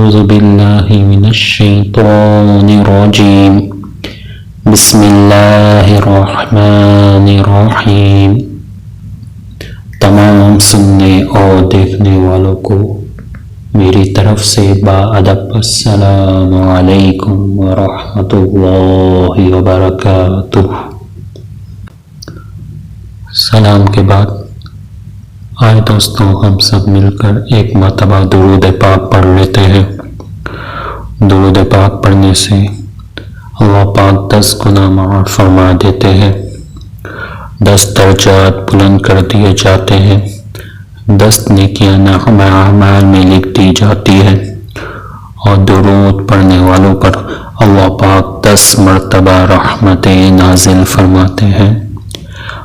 اعوذ باللہ من الشیطان الرجیم بسم اللہ الرحمن الرحیم۔ تمام سننے اور دیکھنے والوں کو میری طرف سے باادب السلام علیکم ورحمۃ اللہ وبرکاتہ۔ سلام کے بعد آئے دوستوں، ہم سب مل کر ایک مرتبہ درود پاک پڑھ لیتے ہیں۔ درود پاک پڑھنے سے اللہ پاک 10 گنا معاف فرما دیتے ہیں، 10 درجات بلند کر دیے جاتے ہیں، 10 نیکیاں نغمہ اعمال میں لکھ دی جاتی ہے، اور درود پڑھنے والوں پر اللہ پاک 10 مرتبہ رحمتیں نازل فرماتے ہیں۔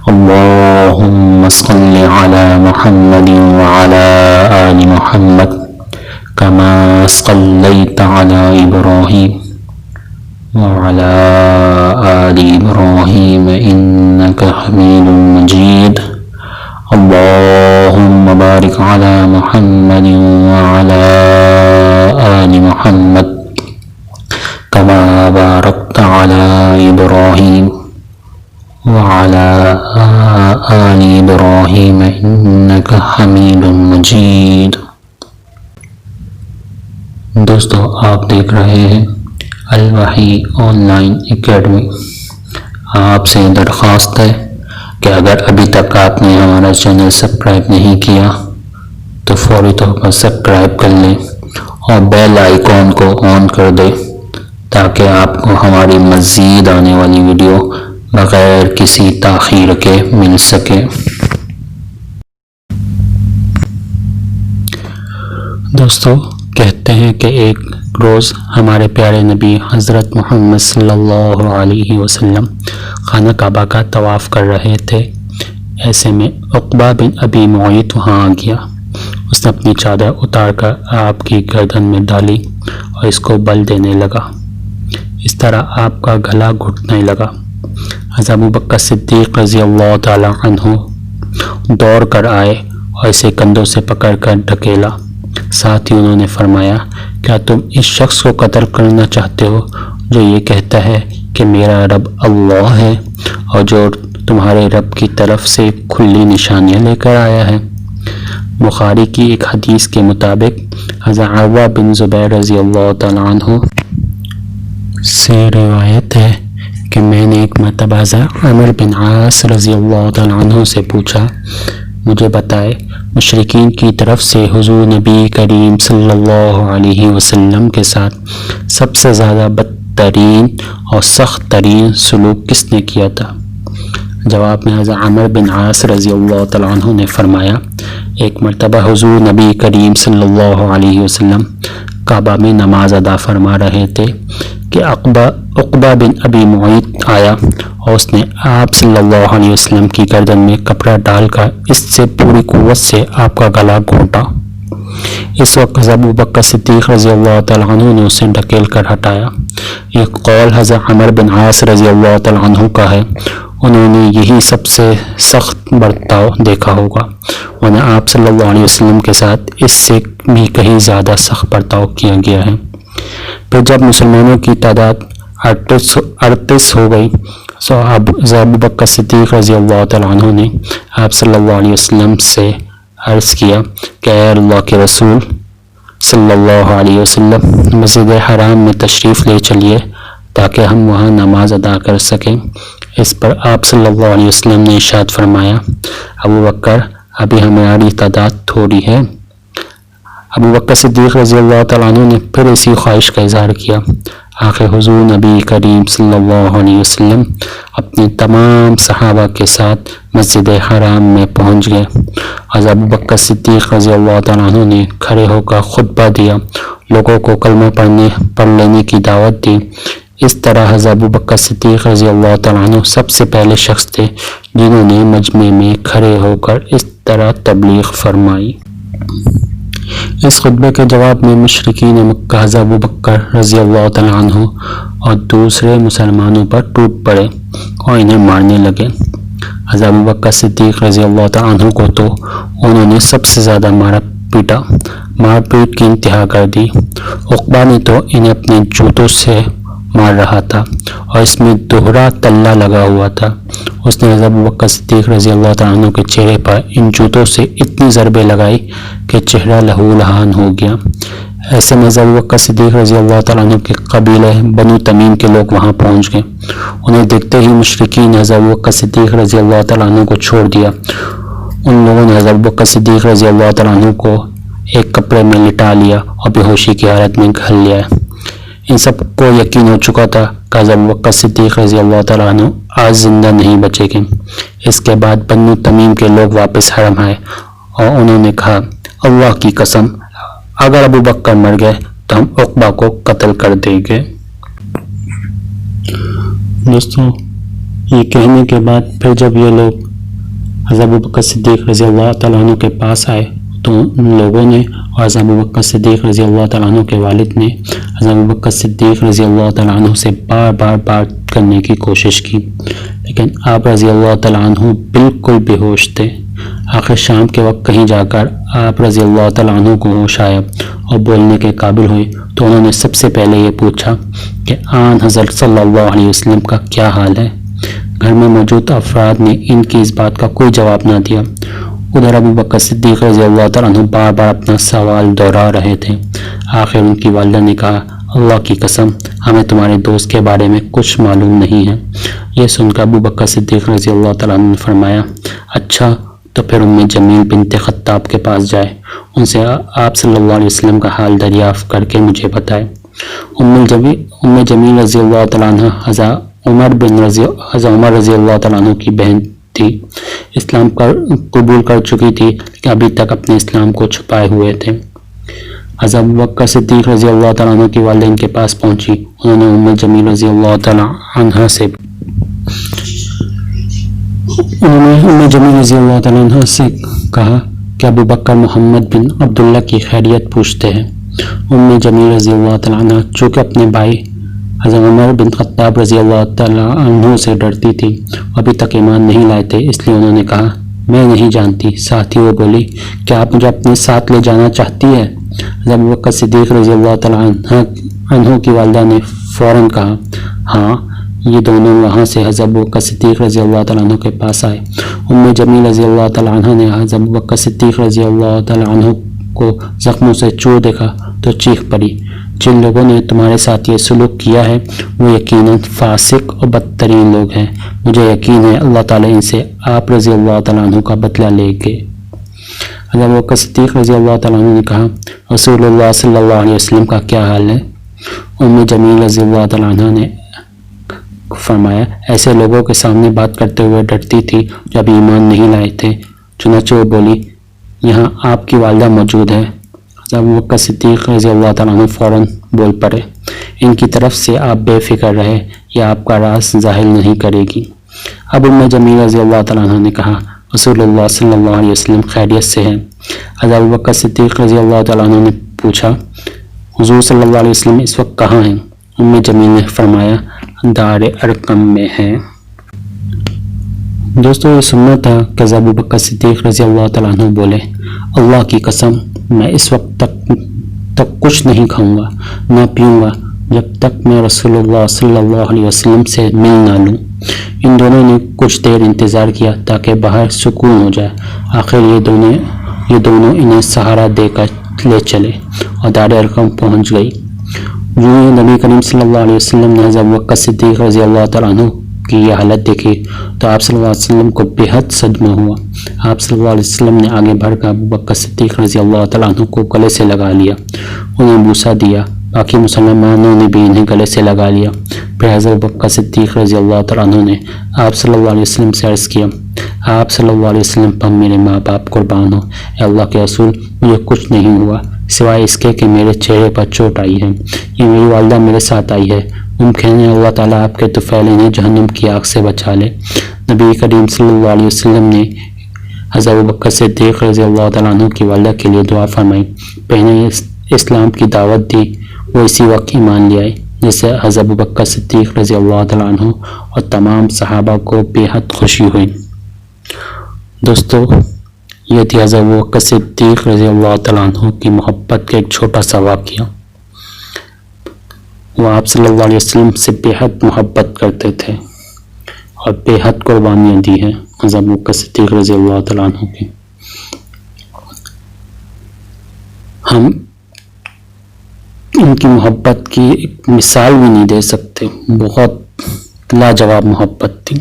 اللہم صل علی محمد وعلی آل محمد کما صلیت علی ابراہیم وعلی آل ابراہیم انک حمید مجید۔ اللہم بارک علی محمد وعلی آل محمد کما بارکت علی ابراہیم وعلى آل ابراہیم انک حمید مجید۔ دوستو، آپ دیکھ رہے ہیں الوحی آن لائن اکیڈمی۔ آپ سے درخواست ہے کہ اگر ابھی تک آپ نے ہمارا چینل سبسکرائب نہیں کیا تو فوری طور پر سبسکرائب کر لیں اور بیل آئیکن کو آن کر دیں تاکہ آپ کو ہماری مزید آنے والی ویڈیو بغیر کسی تاخیر کے مل سکے۔ دوستو، کہتے ہیں کہ ایک روز ہمارے پیارے نبی حضرت محمد صلی اللہ علیہ وسلم خانہ کعبہ کا طواف کر رہے تھے۔ ایسے میں عقبہ بن ابی معیط وہاں آ گیا۔ اس نے اپنی چادر اتار کر آپ کی گردن میں ڈالی اور اس کو بل دینے لگا۔ اس طرح آپ کا گلا گھٹنے لگا۔ حضرت ابوبکر صدیق رضی اللہ تعالی عنہ دوڑ کر آئے اور اسے کندھوں سے پکڑ کر ڈھکیلا۔ ساتھ ہی انہوں نے فرمایا، کیا تم اس شخص کو قتل کرنا چاہتے ہو جو یہ کہتا ہے کہ میرا رب اللہ ہے اور جو تمہارے رب کی طرف سے کھلی نشانیاں لے کر آیا ہے؟ بخاری کی ایک حدیث کے مطابق حضرت عروہ بن زبیر رضی اللہ تعالی عنہ سے روایت ہے کہ میں نے ایک مرتبہ حضرت عمرو بن عاص رضی اللہ تعالیٰ عنہ سے پوچھا، مجھے بتائے مشرکین کی طرف سے حضور نبی کریم صلی اللہ علیہ وسلم کے ساتھ سب سے زیادہ بدترین اور سخت ترین سلوک کس نے کیا تھا؟ جواب میں حضرت عمرو بن عاص رضی اللہ تعالیٰ عنہ نے فرمایا، ایک مرتبہ حضور نبی کریم صلی اللہ علیہ وسلم کعبہ میں نماز ادا فرما رہے تھے کہ عقبہ بن ابی معیط آیا اور اس نے آپ صلی اللہ علیہ وسلم کی گردن میں کپڑا ڈال کر اس سے پوری قوت سے آپ کا گلا گھونٹا۔ اس وقت حضرت ابوبکر صدیق رضی اللہ تعالیٰ عنہ نے اسے ڈھکیل کر ہٹایا۔ یہ قول حضرت عمرو بن عاص رضی اللہ تعالیٰ عنہ کا ہے۔ انہوں نے یہی سب سے سخت برتاؤ دیکھا ہوگا، ورنہ آپ صلی اللہ علیہ وسلم کے ساتھ اس سے بھی کہیں زیادہ سخت برتاؤ کیا گیا ہے۔ پھر جب مسلمانوں کی تعداد 38 ہو گئی تو ابوبکر صدیق رضی اللہ تعالیٰ عنہ نے آپ صلی اللہ علیہ وسلم سے عرض کیا کہ اے اللہ کے رسول صلی اللہ علیہ وسلم، مسجد حرام میں تشریف لے چلیے تاکہ ہم وہاں نماز ادا کر سکیں۔ اس پر آپ صلی اللہ علیہ وسلم نے ارشاد فرمایا، ابوبکر، ابھی ہماری تعداد تھوڑی ہے۔ ابوبکر صدیق رضی اللہ تعالیٰ عنہ نے پھر اسی خواہش کا اظہار کیا۔ آخر حضور نبی کریم صلی اللہ علیہ وسلم اپنے تمام صحابہ کے ساتھ مسجد حرام میں پہنچ گئے۔ حضرت ابوبکر صدیق رضی اللہ تعالیٰ عنہ نے کھڑے ہو کر خطبہ دیا، لوگوں کو کلمہ پڑھ لینے کی دعوت دی۔ اس طرح حضرت ابوبکر صدیق رضی اللہ تعالیٰ عنہ سب سے پہلے شخص تھے جنہوں نے مجمع میں کھڑے ہو کر اس طرح تبلیغ فرمائی۔ اس خطبے کے جواب میں مشرکین مکہ حضرت ابوبکر رضی اللہ تعالیٰ عنہ اور دوسرے مسلمانوں پر ٹوٹ پڑے اور انہیں مارنے لگے۔ حضرت ابوبکر صدیق رضی اللہ تعالیٰ عنہ کو تو انہوں نے سب سے زیادہ مارا پیٹا، مار پیٹ کی انتہا کر دی۔ عقبہ نے تو انہیں اپنے جوتوں سے مار رہا تھا اور اس میں دوہرا تلہ لگا ہوا تھا۔ اس نے حضرت ابوبکر صدیق رضی اللہ تعالیٰ عنہ کے چہرے پر ان جوتوں سے اتنی ضربیں لگائی کہ چہرہ لہو لہان ہو گیا۔ ایسے میں حضرت ابوبکر صدیق رضی اللہ تعالیٰ عنہ کے قبیلے بنو تمیم کے لوگ وہاں پہنچ گئے۔ انہیں دیکھتے ہی مشرکین نے حضرت ابوبکر صدیق رضی اللہ تعالیٰ عنہ کو چھوڑ دیا۔ ان لوگوں نے حضرت ابوبکر صدیق رضی اللہ تعالیٰ عنہ کو ایک کپڑے میں لٹا لیا اور بے ہوشی کی حالت میں گھل لیا۔ ان سب کو یقین ہو چکا تھا کہ حضرت ابوبکر صدیق رضی اللہ تعالیٰ عنہ آج زندہ نہیں بچے گے۔ اس کے بعد بنو تمیم کے لوگ واپس حرم آئے اور انہوں نے کہا، اللہ کی قسم اگر ابوبکر مر گئے تو ہم عقبہ کو قتل کر دیں گے۔ دوستوں، یہ کہنے کے بعد پھر جب یہ لوگ حضرت ابوبکر صدیق رضی اللہ تعالیٰ عنہ کے پاس آئے تو ان لوگوں نے اور حضرت ابوبکر صدیق رضی اللہ تعالیٰ عنہ کے والد نے حضرت ابوبکر صدیق رضی اللہ تعالیٰ عنہ سے بار بار بات کرنے کی کوشش کی، لیکن آپ رضی اللہ تعالیٰ عنہ بالکل بے ہوش تھے۔ آخر شام کے وقت کہیں جا کر آپ رضی اللہ تعالیٰ عنہ کو ہوش آیا اور بولنے کے قابل ہوئے تو انہوں نے سب سے پہلے یہ پوچھا کہ آن حضرت صلی اللہ علیہ وسلم کا کیا حال ہے۔ گھر میں موجود افراد نے ان کی اس بات کا کوئی جواب نہ دیا۔ ادھر ابوبکر صدیق رضی اللہ تعالیٰ عنہ بار بار اپنا سوال دہرا رہے تھے۔ آخر ان کی والدہ نے کہا، اللہ کی قسم ہمیں تمہارے دوست کے بارے میں کچھ معلوم نہیں ہے۔ یہ سن کر ابوبکر صدیق رضی اللہ تعالیٰ عنہ نے فرمایا، اچھا تو پھر ام جمیل بنت خطاب کے پاس جائے، ان سے آپ صلی اللہ علیہ وسلم کا حال دریافت کر کے مجھے بتائے۔ ام جمیل رضی اللہ تعالیٰ عنہ حضرت عمر رضی اللہ تعالیٰ عنہ کی بہن تھی۔ اسلام قبول کر چکی تھی لیکن ابھی تک اپنے اسلام کو چھپائے ہوئے تھے۔ حضرت ابوبکر صدیق رضی اللہ تعالیٰ عنہ کی والدہ ان کے پاس پہنچی۔ انہوں نے ام جمیل رضی اللہ تعالیٰ عنہ سے کہا کہ ابوبکر محمد بن عبداللہ کی خیریت پوچھتے ہیں۔ ام جمیل رضی اللہ تعالیٰ عنہ چونکہ اپنے بھائی حضرت عمر بن خطاب رضی اللہ تعالیٰ عنہ سے ڈرتی تھی، ابھی تک ایمان نہیں لائے تھے، اس لیے انہوں نے کہا، میں نہیں جانتی۔ ساتھ ہی وہ بولی، کیا آپ مجھے اپنے ساتھ لے جانا چاہتی ہے؟ حضرت ابوبکر صدیق رضی اللہ تعالیٰ عنہ کی والدہ نے فوراً کہا، ہاں۔ یہ دونوں وہاں سے حضرت ابوبکر صدیق رضی اللہ تعالیٰ عنہ کے پاس آئے۔ ام جمیل رضی اللہ تعالیٰ عنہ نے حضرت ابوبکر صدیق رضی اللہ تعالیٰ عنہ کو زخموں سے چور دیکھا تو چیخ پڑی، جن لوگوں نے تمہارے ساتھ یہ سلوک کیا ہے وہ یقیناً فاسق اور بدترین لوگ ہیں۔ مجھے یقین ہے اللہ تعالیٰ ان سے آپ رضی اللہ تعالیٰ عنہ کا بدلہ لے گے۔ حضرت ابوبکر صدیق رضی اللہ تعالیٰ عنہ نے کہا، رسول اللہ صلی اللہ علیہ وسلم کا کیا حال ہے؟ ام جمیل رضی اللہ تعالیٰ عنہ نے فرمایا، ایسے لوگوں کے سامنے بات کرتے ہوئے ڈرتی تھی جو ابھی ایمان نہیں لائے تھے۔ چنانچہ وہ بولی، یہاں آپ کی والدہ موجود ہے۔ حضرت ابوبکر صدیق رضی اللہ تعالیٰ عنہ فوراً بول پڑے، ان کی طرف سے آپ بے فکر رہے، یہ آپ کا راز ظاہر نہیں کرے گی۔ اب ام جمیل رضی اللہ تعالیٰ عنہ نے کہا، رسول اللہ صلی اللہ علیہ وسلم خیریت سے ہیں۔ حضرت ابوبکر صدیق رضی اللہ تعالیٰ عنہ نے پوچھا، حضور صلی اللہ علیہ وسلم اس وقت کہاں ہیں؟ ام جمیل نے فرمایا، دار ارقم میں ہیں۔ دوستو، یہ سننا تھا کہ حضرت ابوبکر صدیق رضی اللہ تعالیٰ عنہ بولے، اللہ کی قسم میں اس وقت تک کچھ نہیں کھاؤں گا نہ پیوں گا جب تک میں رسول اللہ صلی اللہ علیہ وسلم سے مل نہ لوں۔ ان دونوں نے کچھ دیر انتظار کیا تاکہ باہر سکون ہو جائے۔ آخر یہ دونوں انہیں سہارا دے کر لے چلے اور دار ارقم پہنچ گئی۔ یوں ہی نبی کریم صلی اللہ علیہ وسلم نے حضرت ابوبکر صدیق رضی اللہ تعالیٰ عنہ کی یہ حالت دیکھی تو آپ صلی اللہ علیہ وسلم کو بے حد صدمہ ہوا۔ آپ صلی اللہ علیہ وسلم نے آگے بڑھ کر ابوبکر صدیق رضی اللہ تعالیٰ عنہ کو گلے سے لگا لیا، انہیں بوسہ دیا۔ باقی مسلمانوں نے بھی انہیں گلے سے لگا لیا۔ پھر حضرت ابوبکر صدیق رضی اللہ تعالیٰ عنہ نے آپ صلی اللہ علیہ وسلم سے عرض کیا، آپ صلی اللہ علیہ وسلم پر میرے ماں باپ قربان ہو، اے اللہ کے رسول مجھے کچھ نہیں ہوا سوائے اس کے کہ میرے چہرے پر چوٹ آئی ہے، یہ میری والدہ میرے ساتھ آئی ہے، ممکن ہے اللہ تعالیٰ آپ کے طفیل انہیں جہنم کی آگ سے بچا لے۔ نبی کریم صلی اللہ علیہ وسلم نے حضرت ابوبکر صدیق رضی اللہ تعالیٰ عنہ کی والدہ کے لیے دعا فرمائی، پہلے اسلام کی دعوت دی، وہ اسی وقت ایمان لے آئے، جس سے حضرت ابوبکر صدیق رضی اللہ تعالیٰ عنہ اور تمام صحابہ کو بے حد خوشی ہوئی۔ دوستو، یہ تھی حضرت ابوبکر صدیق رضی اللہ تعالیٰ عنہ کی محبت کا ایک چھوٹا سا واقعہ۔ وہ آپ صلی اللہ علیہ وسلم سے بے حد محبت کرتے تھے اور بے حد قربانیاں دی ہیں حضرت ابوبکر صدیق رضی اللہ تعالیٰ عنہ کی۔ ہم ان کی محبت کی ایک مثال بھی نہیں دے سکتے، بہت لاجواب محبت تھی۔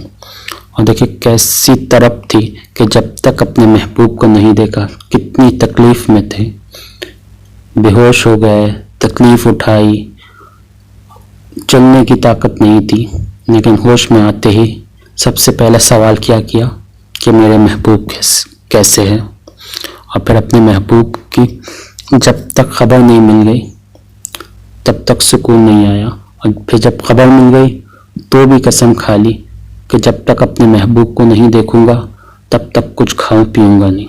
اور دیکھیں کیسی طرب تھی کہ جب تک اپنے محبوب کو نہیں دیکھا کتنی تکلیف میں تھے، بے ہوش ہو گئے، تکلیف اٹھائی، چلنے کی طاقت نہیں تھی، لیکن ہوش میں آتے ہی سب سے پہلا سوال کیا کہ میرے محبوب کیسے ہیں۔ اور پھر اپنے محبوب کی جب تک خبر نہیں مل گئی تب تک سکون نہیں آیا، اور پھر جب خبر مل گئی تو بھی قسم کھا لی کہ جب تک اپنے محبوب کو نہیں دیکھوں گا تب تک کچھ کھاؤں پیوں گا نہیں۔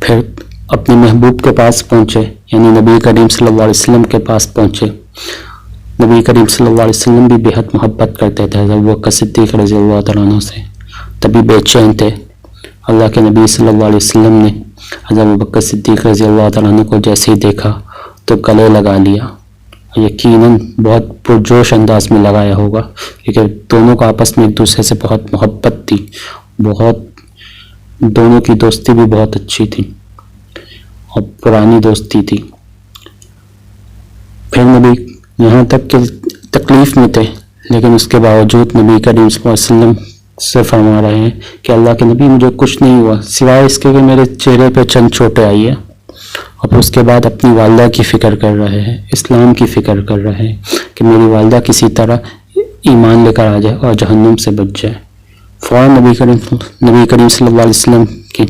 پھر اپنے محبوب کے پاس پہنچے، یعنی نبی کریم صلی اللہ علیہ وسلم کے پاس پہنچے۔ نبی کریم صلی اللہ علیہ وسلم بھی بے حد محبت کرتے تھے حضرت ابوبکر صدیق رضی اللہ تعالیٰ عنہ سے، تبھی بے چین تھے۔ اللہ کے نبی صلی اللہ علیہ وسلم نے حضرت ابوبکر صدیق رضی اللہ تعالیٰ عنہ کو جیسے ہی دیکھا تو گلے لگا لیا، یقیناً بہت پرجوش انداز میں لگایا ہوگا، کیونکہ دونوں کا آپس میں ایک دوسرے سے بہت محبت تھی، دونوں کی دوستی بھی بہت اچھی تھی اور پرانی دوستی تھی۔ پھر نبی یہاں تک کہ تکلیف میں تھے، لیکن اس کے باوجود نبی کریم صلی اللہ علیہ وسلم سے فرما رہے ہیں کہ اللہ کے نبی مجھے کچھ نہیں ہوا سوائے اس کے کہ میرے چہرے پہ چند چوٹیں آئی ہے، اور پھر اس کے بعد اپنی والدہ کی فکر کر رہے ہیں، اسلام کی فکر کر رہے ہیں کہ میری والدہ کسی طرح ایمان لے کر آ جائے اور جہنم سے بچ جائے۔ فوراً نبی کریم صلی اللہ علیہ وسلم کی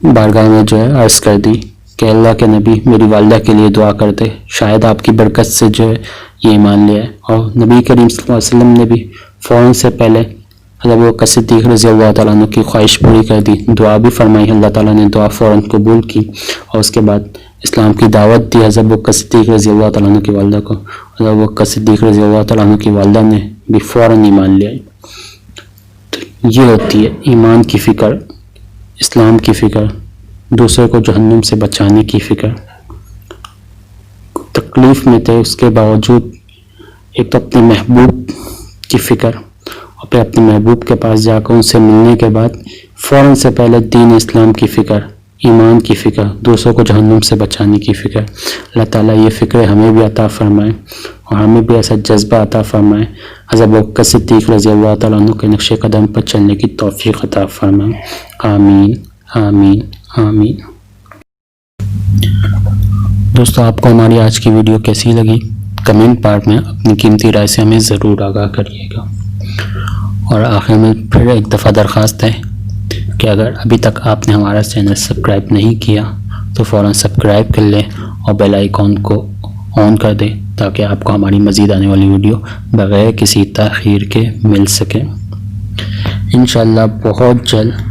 بارگاہ میں جو ہے عرض کر دی کہ اللہ کے نبی میری والدہ کے لیے دعا کر دے، شاید آپ کی برکت سے جو ہے یہ ایمان لے آئے۔ اور نبی کریم صلی اللہ علیہ وسلم نے بھی فوراً سے پہلے حضرت ابوبکر صدیق رضی اللہ تعالیٰ عنہ کی خواہش پوری کر دی، دعا بھی فرمائی، اللہ تعالیٰ نے دعا فوراً قبول کی، اور اس کے بعد اسلام کی دعوت دی حضرت ابوبکر صدیق رضی اللہ تعالیٰ عنہ کی والدہ کو۔ حضرت ابوبکر صدیق رضی اللہ تعالیٰ عنہ کی والدہ نے بھی فوراً ایمان لے آئی۔ تو یہ ہوتی ہے ایمان کی فکر، اسلام کی فکر، دوسرے کو جہنم سے بچانے کی فکر۔ تکلیف میں تھے، اس کے باوجود ایک تو اپنے محبوب کی فکر، اور پھر اپنے محبوب کے پاس جا کر ان سے ملنے کے بعد فوراً سے پہلے دین اسلام کی فکر، ایمان کی فکر، دوسروں کو جہنم سے بچانے کی فکر۔ اللہ تعالیٰ یہ فکر ہمیں بھی عطا فرمائے اور ہمیں بھی ایسا جذبہ عطا فرمائے، حضرت ابوبکر صدیق رضی اللہ تعالیٰ عنہ کے نقش قدم پر چلنے کی توفیق عطا فرمائے۔ آمین آمین آمین۔ دوستو، آپ کو ہماری آج کی ویڈیو کیسی لگی؟ کمنٹ پارٹ میں اپنی قیمتی رائے سے ہمیں ضرور آگاہ کریے گا۔ اور آخر میں پھر ایک دفعہ درخواست ہے کہ اگر ابھی تک آپ نے ہمارا چینل سبسکرائب نہیں کیا تو فوراً سبسکرائب کر لیں اور بیل آئیکن کو آن کر دیں تاکہ آپ کو ہماری مزید آنے والی ویڈیو بغیر کسی تاخیر کے مل سکے۔ انشاءاللہ بہت جلد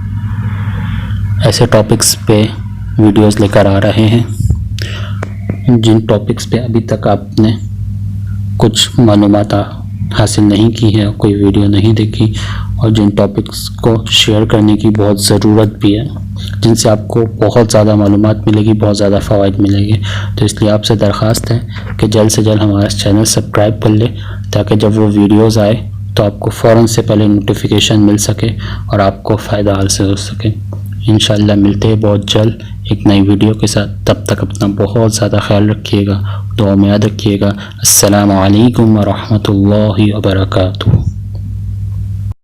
ایسے ٹاپکس پہ ویڈیوز لے کر آ رہے ہیں جن ٹاپکس پہ ابھی تک آپ نے کچھ معلومات حاصل نہیں کی ہے، کوئی ویڈیو نہیں دیکھی، اور جن ٹاپکس کو شیئر کرنے کی بہت ضرورت بھی ہے، جن سے آپ کو بہت زیادہ معلومات ملے گی، بہت زیادہ فوائد ملیں گے۔ تو اس لیے آپ سے درخواست ہے کہ جلد سے جلد ہمارا چینل سبسکرائب کر لیں تاکہ جب وہ ویڈیوز آئے تو آپ کو فوراً سے پہلے نوٹیفیکیشن مل سکے اور آپ کو فائدہ حاصل ہو سکے۔ انشاءاللہ ملتے ہیں بہت جلد ایک نئی ویڈیو کے ساتھ، تب تک اپنا بہت زیادہ خیال رکھیے گا، دعا میں یاد رکھیے گا۔ السلام علیکم ورحمۃ اللہ وبرکاتہ۔